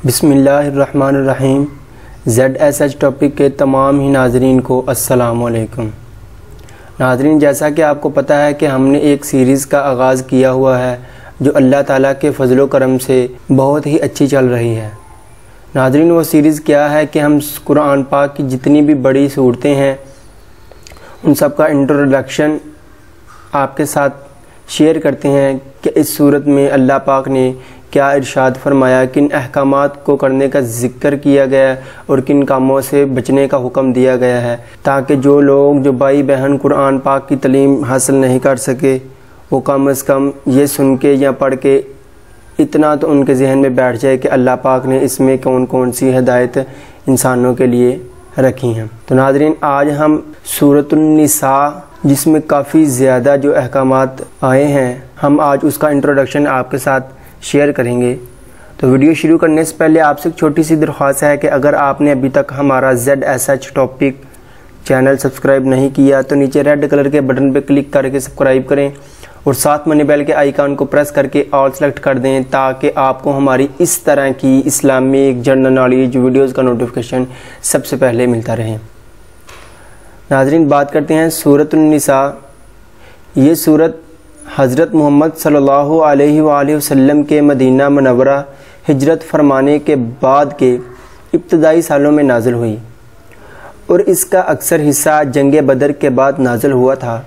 بسم اللہ الرحمن الرحیم۔ ZSH ٹاپک کے تمام ہی ناظرین کو السلام علیکم۔ ناظرین، جیسا کہ آپ کو پتہ ہے کہ ہم نے ایک سیریز کا آغاز کیا ہوا ہے جو اللہ تعالیٰ کے فضل و کرم سے بہت ہی اچھی چل رہی ہے۔ ناظرین، وہ سیریز کیا ہے کہ ہم قرآن پاک کی جتنی بھی بڑی صورتیں ہیں ان سب کا انٹروڈکشن آپ کے ساتھ شیئر کرتے ہیں کہ اس صورت میں اللہ پاک نے کیا ارشاد فرمایا، کن احکامات کو کرنے کا ذکر کیا گیا اور کن کاموں سے بچنے کا حکم دیا گیا ہے، تاکہ جو بھائی بہن قرآن پاک کی تعلیم حاصل نہیں کر سکے وہ کم از کم یہ سن کے یا پڑھ کے اتنا تو ان کے ذہن میں بیٹھ جائے کہ اللہ پاک نے اس میں کون کون سی ہدایت انسانوں کے لیے رکھی ہیں۔ تو ناظرین، آج ہم سورۃ النساء، جس میں کافی زیادہ جو احکامات آئے ہیں، ہم آج اس کا انٹروڈکشن آپ کے ساتھ شیئر کریں گے۔ تو ویڈیو شروع کرنے سے پہلے آپ سے ایک چھوٹی سی درخواست ہے کہ اگر آپ نے ابھی تک ہمارا ZSH ٹاپک چینل سبسکرائب نہیں کیا تو نیچے ریڈ کلر کے بٹن پہ کلک کر کے سبسکرائب کریں اور ساتھ منی بیل کے آئیکن کو پریس کر کے آل سلیکٹ کر دیں، تاکہ آپ کو ہماری اس طرح کی اسلامک جنرل نالج ویڈیوز کا نوٹیفیکیشن سب سے پہلے ملتا رہے۔ ناظرین، بات کرتے ہیں سورۃ النساء۔ یہ سورت حضرت محمد صلی اللہ علیہ وآلہ وسلم کے مدینہ منورہ ہجرت فرمانے کے بعد کے ابتدائی سالوں میں نازل ہوئی اور اس کا اکثر حصہ جنگ بدر کے بعد نازل ہوا تھا۔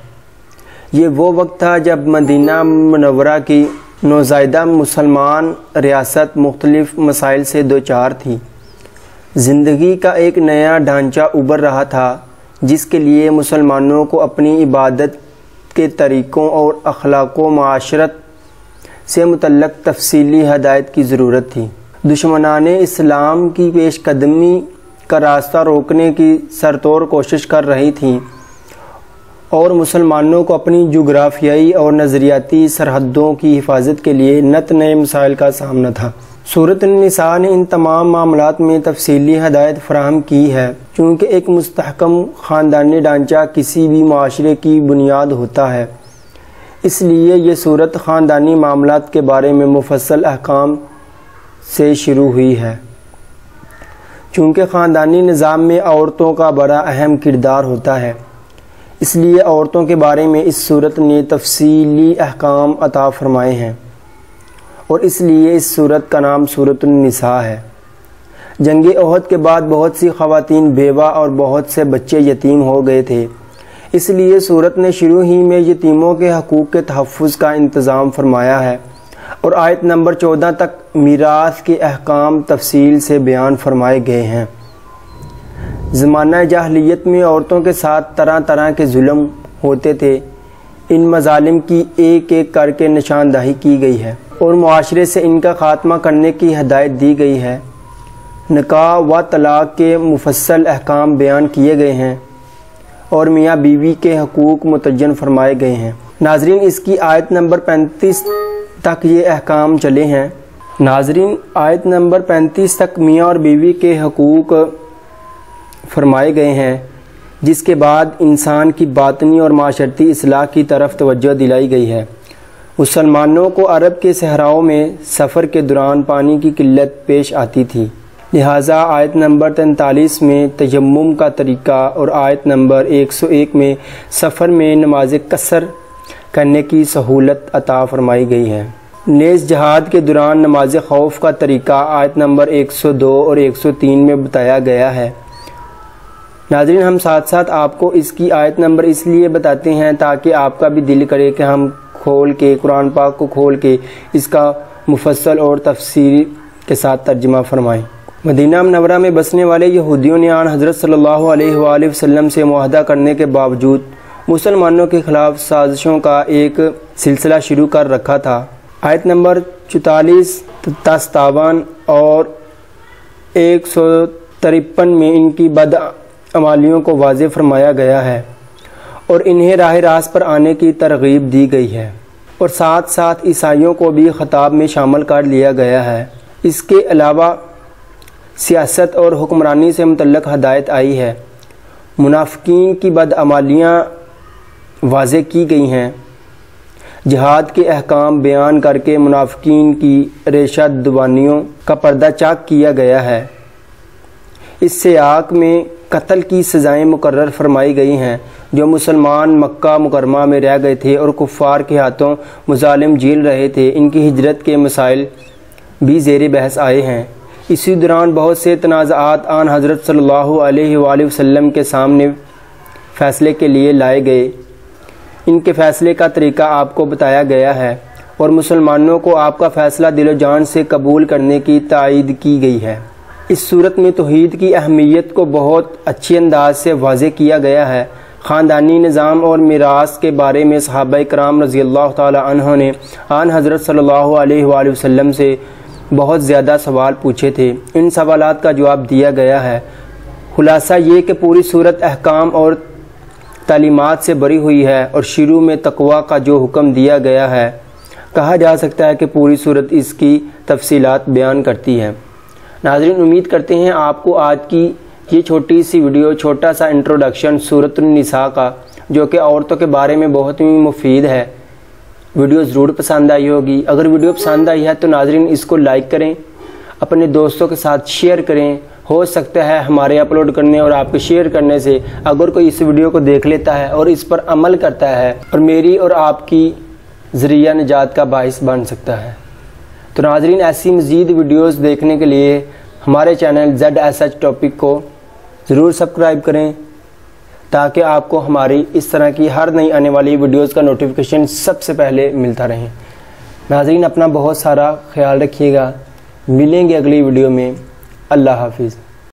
یہ وہ وقت تھا جب مدینہ منورہ کی نوزائیدہ مسلمان ریاست مختلف مسائل سے دوچار تھی۔ زندگی کا ایک نیا ڈھانچہ ابھر رہا تھا جس کے لیے مسلمانوں کو اپنی عبادت کے طریقوں اور اخلاق و معاشرت سے متعلق تفصیلی ہدایت کی ضرورت تھی۔ دشمنان اسلام کی پیش قدمی کا راستہ روکنے کی سرتور کوشش کر رہی تھیں اور مسلمانوں کو اپنی جغرافیائی اور نظریاتی سرحدوں کی حفاظت کے لیے نت نئے مسائل کا سامنا تھا۔ سورۃ النساء نے ان تمام معاملات میں تفصیلی ہدایت فراہم کی ہے، چونکہ ایک مستحکم خاندانی ڈھانچہ کسی بھی معاشرے کی بنیاد ہوتا ہے، اس لیے یہ سورت خاندانی معاملات کے بارے میں مفصل احکام سے شروع ہوئی ہے۔ چونکہ خاندانی نظام میں عورتوں کا بڑا اہم کردار ہوتا ہے، اس لیے عورتوں کے بارے میں اس سورت نے تفصیلی احکام عطا فرمائے ہیں اور اس لیے اس سورت کا نام سورۃ النساء ہے۔ جنگ احد کے بعد بہت سی خواتین بیوہ اور بہت سے بچے یتیم ہو گئے تھے، اس لیے سورت نے شروع ہی میں یتیموں کے حقوق کے تحفظ کا انتظام فرمایا ہے اور آیت نمبر 14 تک میراث کے احکام تفصیل سے بیان فرمائے گئے ہیں۔ زمانہ جاہلیت میں عورتوں کے ساتھ طرح طرح کے ظلم ہوتے تھے، ان مظالم کی ایک ایک کر کے نشاندہی کی گئی ہے اور معاشرے سے ان کا خاتمہ کرنے کی ہدایت دی گئی ہے۔ نکاح و طلاق کے مفصل احکام بیان کیے گئے ہیں اور میاں بیوی کے حقوق متعین فرمائے گئے ہیں۔ ناظرین، اس کی آیت نمبر 35 تک یہ احکام چلے ہیں۔ ناظرین، آیت نمبر 35 تک میاں اور بیوی کے حقوق فرمائے گئے ہیں، جس کے بعد انسان کی باطنی اور معاشرتی اصلاح کی طرف توجہ دلائی گئی ہے۔ مسلمانوں کو عرب کے صحراؤں میں سفر کے دوران پانی کی قلت پیش آتی تھی، لہٰذا آیت نمبر 43 میں تیمم کا طریقہ اور آیت نمبر 101 میں سفر میں نماز قصر کرنے کی سہولت عطا فرمائی گئی ہے۔ نیز جہاد کے دوران نماز خوف کا طریقہ آیت نمبر 102 اور 103 میں بتایا گیا ہے۔ ناظرین، ہم ساتھ ساتھ آپ کو اس کی آیت نمبر اس لیے بتاتے ہیں تاکہ آپ کا بھی دل کرے کہ ہم قرآن پاک کو کھول کے اس کا مفصل اور تفصیل کے ساتھ ترجمہ فرمائیں۔ مدینہ منورہ میں بسنے والے یہودیوں نے آن حضرت صلی اللہ علیہ وآلہ وسلم سے معاہدہ کرنے کے باوجود مسلمانوں کے خلاف سازشوں کا ایک سلسلہ شروع کر رکھا تھا۔ آیت نمبر 44، 57 اور 153 میں ان کی بدعمالیوں کو واضح فرمایا گیا ہے اور انہیں راہ راست پر آنے کی ترغیب دی گئی ہے، اور ساتھ ساتھ عیسائیوں کو بھی خطاب میں شامل کر لیا گیا ہے۔ اس کے علاوہ سیاست اور حکمرانی سے متعلق ہدایت آئی ہے۔ منافقین کی بدعمالیاں واضح کی گئی ہیں۔ جہاد کے احکام بیان کر کے منافقین کی ریشہ دوانیوں کا پردہ چاک کیا گیا ہے۔ اس سیاق میں قتل کی سزائیں مقرر فرمائی گئی ہیں۔ جو مسلمان مکہ مکرمہ میں رہ گئے تھے اور کفار کے ہاتھوں مظالم جھیل رہے تھے، ان کی ہجرت کے مسائل بھی زیر بحث آئے ہیں۔ اسی دوران بہت سے تنازعات آن حضرت صلی اللہ علیہ وآلہ وسلم کے سامنے فیصلے کے لیے لائے گئے۔ ان کے فیصلے کا طریقہ آپ کو بتایا گیا ہے اور مسلمانوں کو آپ کا فیصلہ دل و جان سے قبول کرنے کی تائید کی گئی ہے۔ اس صورت میں توحید کی اہمیت کو بہت اچھے انداز سے واضح کیا گیا ہے۔ خاندانی نظام اور میراث کے بارے میں صحابہ کرام رضی اللہ تعالی عنہ نے آن حضرت صلی اللہ علیہ وآلہ وسلم سے بہت زیادہ سوال پوچھے تھے۔ ان سوالات کا جواب دیا گیا ہے۔ خلاصہ یہ کہ پوری صورت احکام اور تعلیمات سے بری ہوئی ہے اور شروع میں تقوی کا جو حکم دیا گیا ہے، کہا جا سکتا ہے کہ پوری صورت اس کی تفصیلات بیان کرتی ہے۔ ناظرین، امید کرتے ہیں آپ کو آج کی یہ چھوٹی سی ویڈیو، چھوٹا سا انٹروڈکشن سورۃ النساء کا، جو کہ عورتوں کے بارے میں بہت ہی مفید ہے، ویڈیو ضرور پسند آئی ہوگی۔ اگر ویڈیو پسند آئی ہے تو ناظرین اس کو لائک کریں، اپنے دوستوں کے ساتھ شیئر کریں۔ ہو سکتا ہے ہمارے اپلوڈ کرنے اور آپ کے شیئر کرنے سے اگر کوئی اس ویڈیو کو دیکھ لیتا ہے اور اس پر عمل کرتا ہے اور میری اور آپ کی ذریعہ نجات کا باعث بن سکتا ہے۔ تو ناظرین، ایسی مزید ویڈیوز دیکھنے کے لیے ہمارے چینل ZSH ٹاپک کو ضرور سبسکرائب کریں تاکہ آپ کو ہماری اس طرح کی ہر نئی آنے والی ویڈیوز کا نوٹیفیکیشن سب سے پہلے ملتا رہے۔ ناظرین، اپنا بہت سارا خیال رکھیے گا۔ ملیں گے اگلی ویڈیو میں۔ اللہ حافظ۔